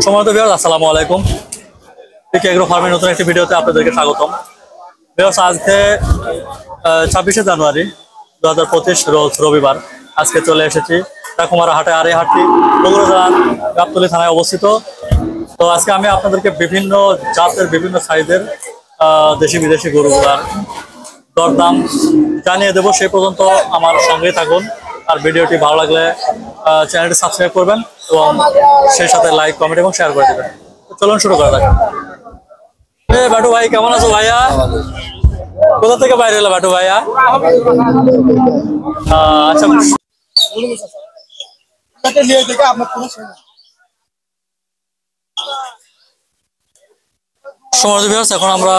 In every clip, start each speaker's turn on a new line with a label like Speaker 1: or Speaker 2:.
Speaker 1: সম্মানিত ভিউয়ার্স, আসসালামু আলাইকুম। পিকে এগ্রো ফার্মের নতুন একটি ভিডিওতে আপনাদেরকে স্বাগতম। ভিউয়ার্স, আজকে 26শে জানুয়ারি 2025 রোজ রবিবার। আজকে চলে এসেছি চাকুমারা হাটে। আর এই হাটটি বগুড়া জেলার গাবতলী থানায় অবস্থিত। তো আজকে আমি আপনাদেরকে বিভিন্ন জাতের বিভিন্ন সাইজের দেশি বিদেশি গরুগুলার দরদাম জানিয়ে দেবো। সেই পর্যন্ত আমার সঙ্গেই থাকুন। আর ভিডিওটি ভালো লাগলে চ্যানেলটি সাবস্ক্রাইব করবেন এবং সেই সাথে লাইক, কমেন্ট এবং শেয়ার করে দেবেন। চলুন শুরু করা যাক। বাটু ভাই, কেমন আছো ভাইয়া? কোথা থেকে বাইরে এলো বাটু ভাইয়া? আচ্ছা, সমাজ ভিউয়ার্স, এখন আমরা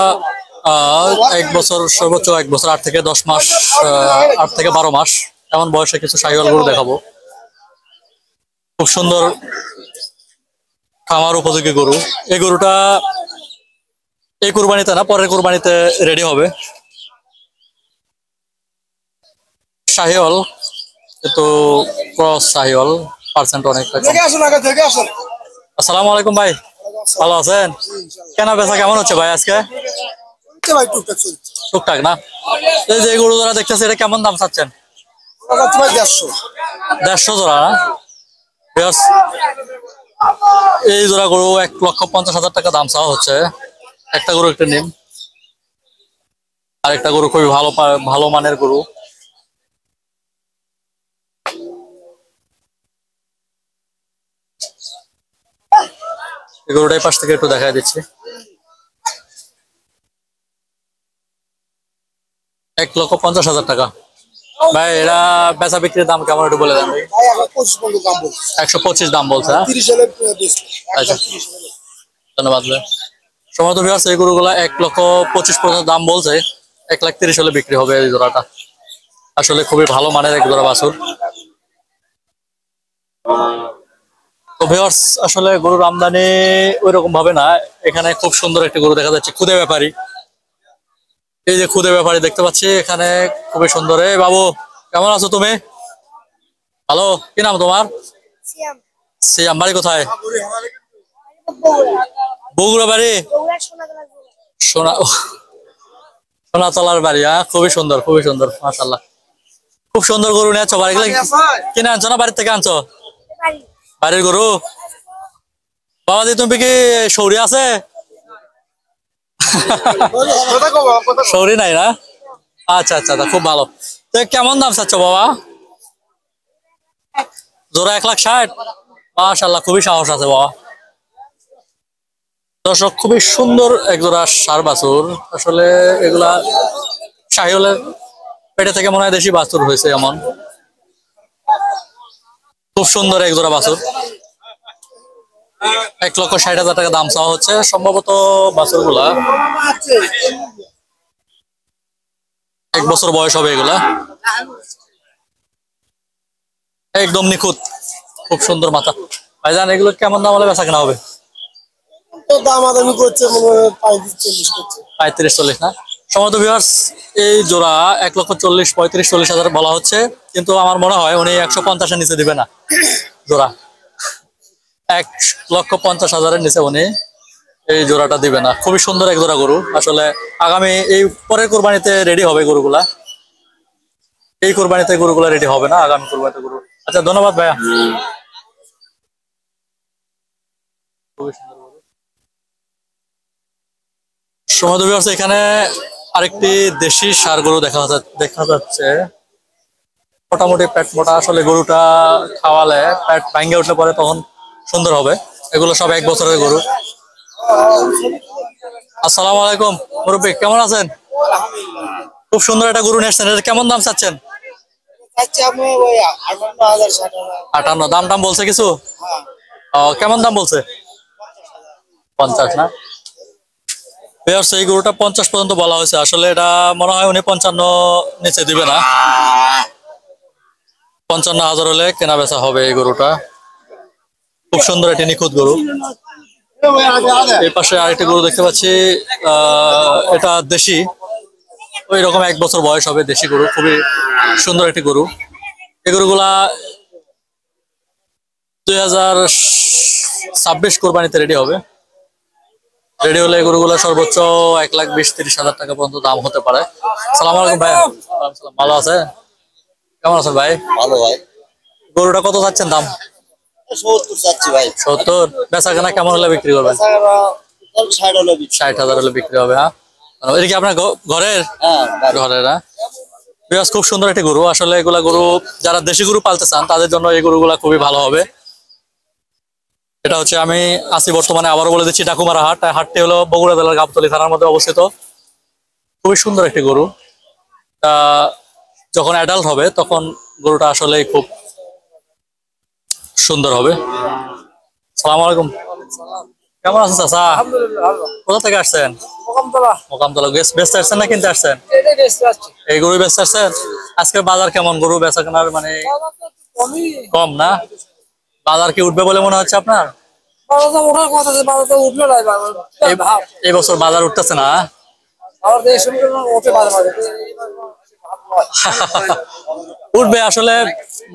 Speaker 1: 1 বছর, সর্বোচ্চ 1 বছর 8 থেকে 10 মাস, 8 থেকে 12 মাস এমন বয়সে কিছু শাহিওয়াল গরু দেখাবো। খুব সুন্দর খামার উপযোগী গরু। এই গরুটা এই কুরবানিতে না, পরের কুরবানিতে রেডি হবে। শাহিওয়াল, কিন্তু ক্রস শাহিওয়াল, পার্সেন্ট অনেক। আসসালামু আলাইকুম ভাই, ভালো আছেন? কেনা বেচা কেমন হচ্ছে ভাই আজকে? টুকটাক না? এই যে গরু জোড়া দেখতেছি, এটা কেমন দাম চাচ্ছেন? 150 জোড়া না? এই জোড়া গরু 1,50,000 টাকা দাম চাওয়া হচ্ছে। একটা গরু একটা নিন, আর একটা গরু খুবই ভালো মানের গরু। এই গরুটাই পাশ থেকে একটু দেখাই দিচ্ছি। 1,50,000 টাকা। ভাই, এরা বেচা বিক্রির দাম কেমন একটু বলে দেন ভাই? 125 দাম বলছে। আচ্ছা, ধন্যবাদ ভাই। সম্ভবত ভিউয়ার্স, এই গরুগুলা 1,25,000 পর্যন্ত দাম বলছে। 1,30,000 হলে বিক্রি হবে এই জোড়াটা। আসলে খুবই ভালো মানের এক জোড়া বাছুর। তো ভিউয়ার্স, আসলে গরুর আমদানি ওই রকম ভাবে না। এখানে খুব সুন্দর একটি গরু দেখা যাচ্ছে, খুদে ব্যাপারী। এই যে খুদে ব্যাপারী দেখতে পাচ্ছি এখানে, খুবই সুন্দর। এই বাবু, কেমন আছো তুমি? ভালো। কি নাম তোমার? সিয়াম। বাড়ি কোথায়? বগুড়া বাড়ি? সোনাতলার বাড়ি। খুবই সুন্দর, খুবই সুন্দর, মাশাআল্লাহ। খুব সুন্দর গরু নিয়ে আছো। বাড়ি কিনে আনছো না বাড়ির থেকে আনছো? বাড়ির গরু। বাবাজি, তুমি কি সৌরি আছে? সৌরি নাই না? আচ্ছা আচ্ছা, খুব ভালো। তো কেমন দাম চাচ্ছ বাবা? জোড়া 1,60,000। মাশাআল্লাহ, খুবই সাহস আছে বাবা। দর্শক, খুবই সুন্দর একজোড়া ষাঁড় বাছুর। আসলে এগুলা শাহিওয়ালের পেটে থেকে মনে হয় দেশি বাছুর হয়েছে এমন। খুব সুন্দর একজোড়া বাছুর। 1,60,000 টাকা দাম চাওয়া হচ্ছে। সম্ভবত বাছুর গুলা 1 বছর বয়স হবে। এগুলা একদম নিখুঁত, খুব সুন্দর মাথা। ভাইজান, এগুলো কেমন দাম হলে বেচা কেনা হবে? 35-40 না? সম্ভবত ভিউয়ার্স, এই জোড়া 1,40,000, 35-40,000 বলা হচ্ছে। কিন্তু আমার মনে হয় উনি 150-এর নিচে দিবে না। জোড়া 1,50,000-এর নিচে উনি এই জোড়াটা দিবে না। খুবই সুন্দর এক জোড়া গরু। আসলে আগামী এই পরের কোরবানিতে রেডি হবে গরুগুলা। এই কোরবানিতে গরুগুলা রেডি হবে না, আগামী কোরবানিতে গরু। আচ্ছা, ধন্যবাদ ভাইয়া। খুবই সুন্দর গরু। সমাদবী আছে এখানে আরেকটি দেশি ষাঁড় গরু দেখা যাচ্ছে। মোটামুটি পেট মোটা। আসলে গরুটা খাওয়ালে পেট ভাঙ্গে উঠলে পরে তখন সুন্দর হবে। এগুলো সব 1 বছরের গরু। আসসালামু আলাইকুম মুরব্বী, কেমন আছেন? খুব সুন্দর একটা গরু নিয়ে আসছেন। এটা কেমন দাম চাচ্ছেন? 58। দাম টাম বলছে কিছু? কেমন দাম বলছে? 50 না? এই গরুটা 50 পর্যন্ত বলা হয়েছে। আসলে এটা মনে হয় উনি 55 নিচে দিবে না। 55,000 হলে কেনা বেচা হবে এই গরুটা। খুব সুন্দর একটি নিখুঁত গরু। এই পাশে আরেকটি গরু দেখতে পাচ্ছি। এটা দেশি, ওই রকম 1 বছর বয়স হবে। দেশি গরু, খুবই সুন্দর একটি গরু। এই গরুগুলা 26 কোরবানিতে রেডি হবে। রেডি হলে এই গরুগুলো সর্বোচ্চ 1,20,30,000 টাকা পর্যন্ত দাম হতে পারে। সালাম আলাইকুম ভাই। ভালো আছে? কেমন আছেন ভাই?
Speaker 2: ভালো ভাই।
Speaker 1: গরুটা কত যাচ্ছেন দাম?
Speaker 2: 70 চাচ্ছি ভাই।
Speaker 1: 70। বেচা কেনা কেমন হলে বিক্রি করবেন?
Speaker 2: 60 হলো
Speaker 1: 60,000 হলে বিক্রি হবে। হ্যাঁ, এটা কি আপনার ঘরের?
Speaker 2: হ্যাঁ
Speaker 1: ঘরের। হ্যাঁ, বিকজ খুব সুন্দর একটি গরু। আসলে এগুলা গরু যারা দেশি গরু পালতে চান তাদের জন্য এই গরুগুলা খুবই ভালো হবে। এটা হচ্ছে আমি আছি বর্তমানে, আবারও বলে দিচ্ছি, ডাকুমারা হাট। হাটটি হলো বগুড়া জেলার গাবতলী থানার মধ্যে অবস্থিত। খুবই সুন্দর একটি গরু। তা যখন অ্যাডাল্ট হবে তখন গরুটা আসলে খুব সুন্দর হবে। সালাম আলাইকুম। কেমন আছেন চাচা? কোথা থেকে আসছেন? মোকামতলা। বেচতে আসছেন না কিনতে আসছেন? এই গরু বেচতে আসছেন। আজকের বাজার কেমন? গরু বেচা কেনার মানে কম না? বাজার কি উঠবে বলে মনে হচ্ছে আপনার? এই বছর বাজার উঠতেছে না? উঠবে আসলে,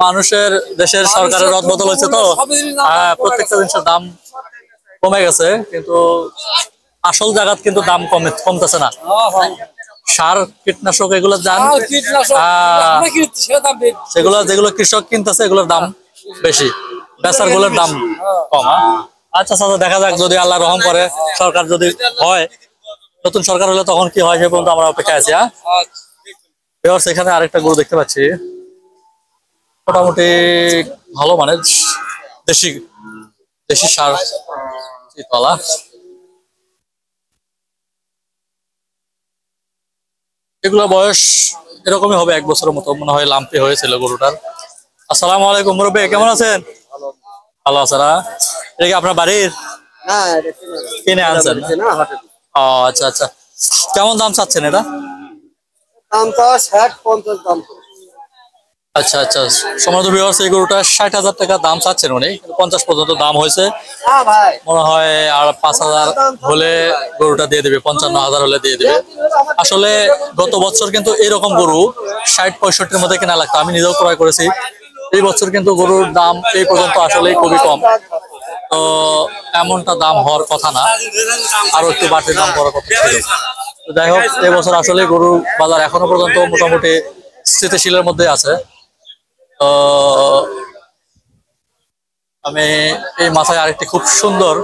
Speaker 1: মানুষের দেশের সরকারের রদ বদল হয়েছে তো প্রত্যেকটা জিনিসের দাম কমে গেছে, কিন্তু আসল জায়গাত কিন্তু দাম কমতেছে না। সার কীটনাশক এগুলোর দাম, সেগুলো যেগুলো কৃষক কিনতেছে এগুলোর দাম বেশি, বেচার গুলোর দাম কম। আচ্ছা আচ্ছা, দেখা যাক, যদি আল্লাহ রহম করে, সরকার যদি হয়, নতুন সরকার হলে তখন কি হয় সে পর্যন্ত আমরা অপেক্ষায় আছি। এবার সেখানে আরেকটা গরু দেখতে পাচ্ছি, মোটামুটি ভালো মানে দেশি দেশি সার চিতলা। এগুলো বয়স এরকমই হবে, 1 বছরের মতো মনে হয়। লাম্পি হয়েছিল গরুটার। আসসালামু আলাইকুম মুরব্বী, কেমন আছেন? ভালো আছেন? এটা কি আপনার বাড়ির? কিনে আনছেন? ও আচ্ছা আচ্ছা। কেমন দাম চাচ্ছেন এটা? আচ্ছা আচ্ছা, সম্মানিত ভিউয়ার্স, এই গরুটা 60,000 টাকা দাম চাচ্ছেন উনি, 50 পর্যন্ত দাম হয়েছে মনে হয়। আর 5,000 হলে গরুটা দিয়ে দিবে, 55,000 হলে দিয়ে দিবে। আসলে গত বছর কিন্তু এরকম গরু 60-65-র মধ্যে কেনা লাগতো, আমি নিজেও ক্রয় করেছি। এই বছর কিন্তু গরুর দাম এই পর্যন্ত আসলে খুবই কম, তো এমনটা দাম হওয়ার কথা না, আরো একটু বাড়তি দাম হওয়ার কথা ছিল। তো যাই হোক, এই বছর আসলে গরুর বাজার এখনো পর্যন্ত মোটামুটি স্থিতিশীলের মধ্যে আছে। তো আমি এই মাথায় আরেকটি খুব সুন্দর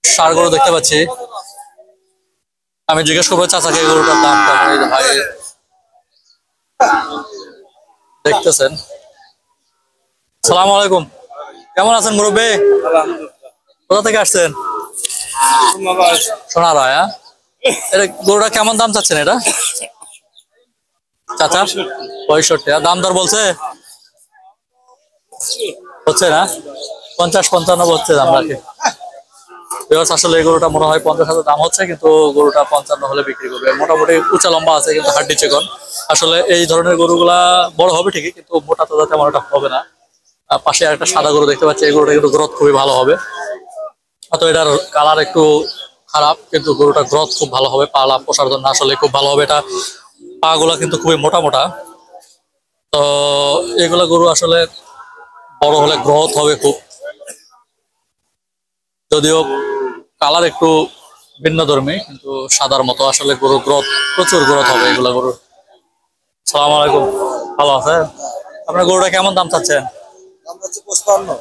Speaker 1: ষাঁড় গরু দেখতে পাচ্ছি। আমি জিজ্ঞেস করবো চাচাকে এই গরুটার দাম কেমন। এই যে ভাই দেখতেছেন। সালাম আলাইকুম, কেমন আছেন মুরব্বী? কোথা থেকে আসছেন? সোনারগাঁ। হ্যাঁ, এটা গরুটা কেমন দাম চাচ্ছেন এটা চাচা? 65। আর দাম দর বলছে? হচ্ছে না, 50-55 হচ্ছে দাম রাখে। আসলে এই গরুটা মনে হয় 50,000 দাম হচ্ছে, কিন্তু গরুটা 55 হলে বিক্রি করবে। মোটামুটি উঁচা লম্বা আছে, কিন্তু হাড্ডি চিকন। আসলে এই ধরনের গরুগুলা বড় হবে ঠিকই, কিন্তু মোটা তাজা তেমন একটা হবে না। পাশে একটা সাদা গরু দেখতে পাচ্ছি, এই গরুটা কিন্তু গ্রোথ খুবই ভালো হবে। হয়তো এটার কালার একটু খারাপ, কিন্তু গরুটার গ্রোথ খুব ভালো হবে। পালা পোষার জন্য আসলে খুব ভালো হবে। এটা পা গুলা কিন্তু খুবই মোটা মোটা। তো এগুলা গরু আসলে বড় হলে গ্রোথ হবে খুব, যদিও কালার একটু ভিন্ন ধর্মী, কিন্তু সাদার মতো। আসলে গরু গ্রোথ, প্রচুর গ্রোথ হবে এগুলা গরু। সালাম আলাইকুম, ভালো আছে? আপনার গরুটা কেমন দাম চাচ্ছেন?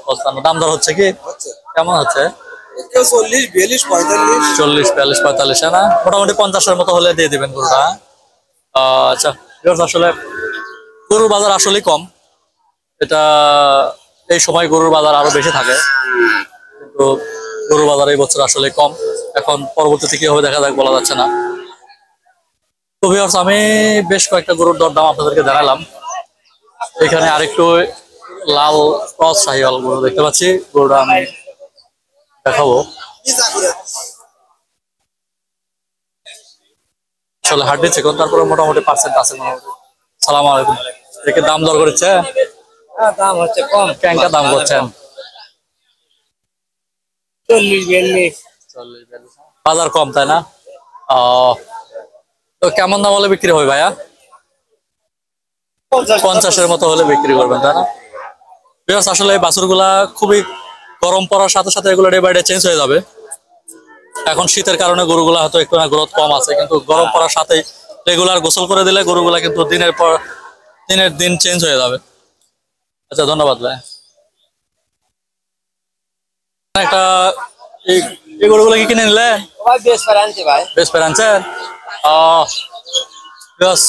Speaker 1: 55। দাম দর হচ্ছে কি কেমন হচ্ছে? 40-42-45 না, মোটামুটি 50-এর মতো হলে দিয়ে দিবেন গরুটা। আচ্ছা, আসলে গরুর বাজার আসলেই কম। এটা এই সময় গরুর বাজার আরো বেশি থাকে, কিন্তু গরুর বাজার এই বছর আসলে কম। এখন পরবর্তীতে কি হবে দেখা যাক, বলা যাচ্ছে না। তো ভিউয়ার্স, আমি বেশ কয়েকটা গরুর দরদাম আপনাদেরকে জানালাম। এখানে আরেকটু লাল ক্রস শাহিওয়াল গরু দেখতে পাচ্ছি, গরুটা আমি দেখাবো। আসলে হাড্ডি চিকন, তারপরে মোটামুটি পার্সেন্ট আছে মোটামুটি। সালাম আলাইকুম, দেখে দাম দর করেছে?
Speaker 2: দাম হচ্ছে কম।
Speaker 1: কেনকা দাম করছেন?
Speaker 2: 40-42।
Speaker 1: বাজার কম, তাই না? তো কেমন দাম হলে বিক্রি হবে ভাইয়া? 50-এর মতো হলে বিক্রি করবেন, তাই না? আসলে এই বাছুর গুলা খুবই গরম পড়ার সাথে সাথে এগুলো ডে বাই ডে চেঞ্জ হয়ে যাবে। এখন শীতের কারণে গরুগুলা হয়তো একটু না গ্রোথ কম আছে, কিন্তু গরম পড়ার সাথে রেগুলার গোসল করে দিলে গরুগুলা কিন্তু দিনের পর দিন চেঞ্জ হয়ে যাবে। আচ্ছা, ধন্যবাদ ভাই। একটা এই গরুগুলো কি কিনে নিলে?
Speaker 2: ভাই বেশ করে আনছি ভাই।
Speaker 1: বেশ পেরে আনছেন? বেশ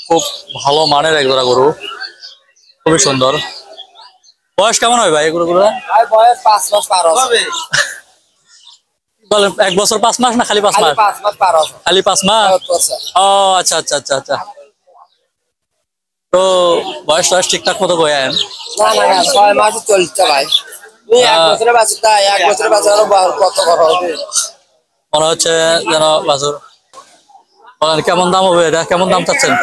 Speaker 1: খুব ভালো মানের এক জোড়া গরু, খুবই সুন্দর। বয়স কেমন হয় ভাই এই গরুগুলো?
Speaker 2: ভাই বয়স 5 মাস পার হবে।
Speaker 1: বলেন 1 বছর 5 মাস না খালি 5 মাস?
Speaker 2: 5 মাস পার হবে।
Speaker 1: খালি 5 মাস? ও আচ্ছা আচ্ছা আচ্ছা আচ্ছা। তো বয়স ঠিকঠাক মতো বয়ান?
Speaker 2: না না না 6 মাস চলছে ভাই। তুমি 1 বছরের বাচ্চা, তাই 1 বছরের বাচ্চা হলো কত খরচ হবে?
Speaker 1: মনে হচ্ছে যেন বাছুর। বলেন কেমন দাম হবে এটা? কেমন দাম চাচ্ছেন?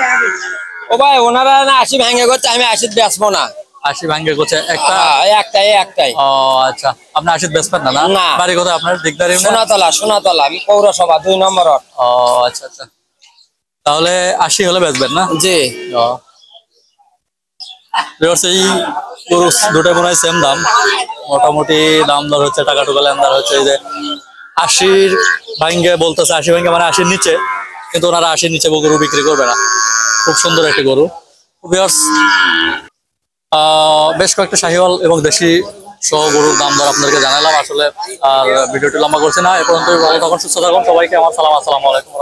Speaker 2: ও ভাই ওনারা না 80 ভেঙে করছে, আমি 80 বেচবো না।
Speaker 1: 80 ভাঙ্গে করছে একটা?
Speaker 2: একটাই।
Speaker 1: ও আচ্ছা, আপনি 80 বেচবেন না?
Speaker 2: না।
Speaker 1: বাড়ি কোথায় আপনার? দিগদারি না?
Speaker 2: সোনাতলা আমি পৌরসভা 2 নম্বর ওয়ার্ড।
Speaker 1: ও আচ্ছা আচ্ছা, তাহলে 80 হলে বেচবেন না?
Speaker 2: জি।
Speaker 1: ও এই গরু দুটোই মনে হয় সেম দাম, মোটামুটি দাম দর হচ্ছে, টাকা টুকা লেনদার হচ্ছে। এই যে 80 ভাঙ্গে বলতেছে, 80 ভাঙ্গে মানে 80 নিচে, কিন্তু ওনারা 80 নিচে গরু বিক্রি করবে না। খুব সুন্দর একটি গরু। বেশ কয়েকটা শাহিওয়াল এবং দেশি সহ গরুর দাম দর আপনাদেরকে জানালাম আসলে। আর ভিডিওটি লম্বা করছি না, এ পর্যন্ত ভালো থাকুন, সুস্থ থাকুন। সবাইকে আমার সালাম, আসসালামু আলাইকুম।